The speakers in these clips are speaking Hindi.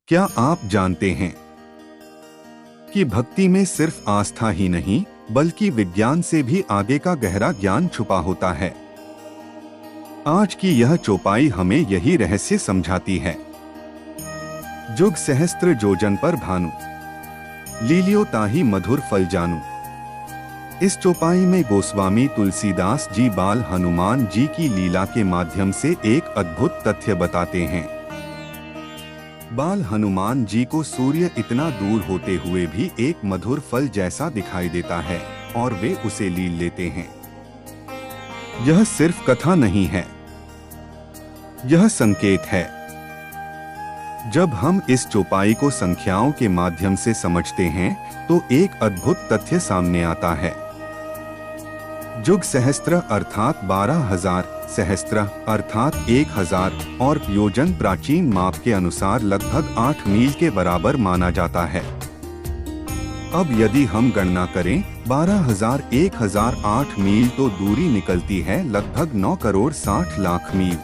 क्या आप जानते हैं कि भक्ति में सिर्फ आस्था ही नहीं बल्कि विज्ञान से भी आगे का गहरा ज्ञान छुपा होता है। आज की यह चौपाई हमें यही रहस्य समझाती है। जुग सहस्त्र जोजन पर भानु, लीलियो ताहि मधुर फल जानू। इस चौपाई में गोस्वामी तुलसीदास जी बाल हनुमान जी की लीला के माध्यम से एक अद्भुत तथ्य बताते हैं। बाल हनुमान जी को सूर्य इतना दूर होते हुए भी एक मधुर फल जैसा दिखाई देता है और वे उसे लील लेते हैं। यह सिर्फ कथा नहीं है, यह संकेत है। जब हम इस चौपाई को संख्याओं के माध्यम से समझते हैं तो एक अद्भुत तथ्य सामने आता है। जुग सहस्त्र अर्थात 12,000, सहस्त्र अर्थात 1,000 और योजन प्राचीन माप के अनुसार लगभग 8 मील के बराबर माना जाता है। अब यदि हम गणना करें 12,000 1,000 8 मील तो दूरी निकलती है लगभग 9 करोड़ 60 लाख मील।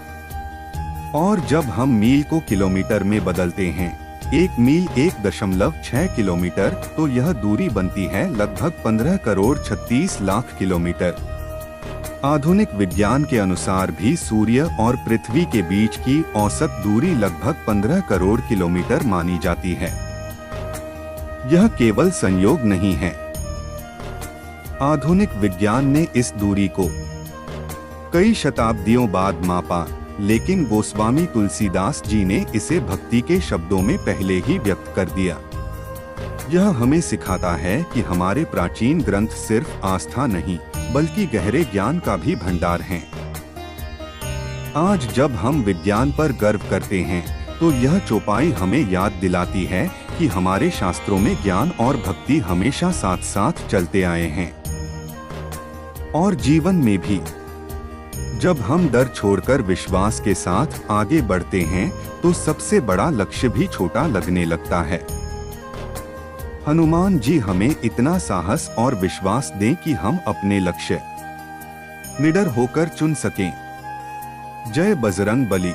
और जब हम मील को किलोमीटर में बदलते हैं, 1 मील 1.6 किलोमीटर, तो यह दूरी बनती है लगभग 15 करोड़ 36 लाख किलोमीटर। आधुनिक विज्ञान के अनुसार भी सूर्य और पृथ्वी के बीच की औसत दूरी लगभग 15 करोड़ किलोमीटर मानी जाती है। यह केवल संयोग नहीं है। आधुनिक विज्ञान ने इस दूरी को कई शताब्दियों बाद मापा, लेकिन गोस्वामी तुलसीदास जी ने इसे भक्ति के शब्दों में पहले ही व्यक्त कर दिया। यह हमें सिखाता है कि हमारे प्राचीन ग्रंथ सिर्फ आस्था नहीं बल्कि गहरे ज्ञान का भी भंडार हैं। आज जब हम विज्ञान पर गर्व करते हैं तो यह चौपाई हमें याद दिलाती है कि हमारे शास्त्रों में ज्ञान और भक्ति हमेशा साथ साथ चलते आए हैं। और जीवन में भी जब हम डर छोड़कर विश्वास के साथ आगे बढ़ते हैं तो सबसे बड़ा लक्ष्य भी छोटा लगने लगता है। हनुमान जी हमें इतना साहस और विश्वास दें कि हम अपने लक्ष्य निडर होकर चुन सकें। जय बजरंग बली।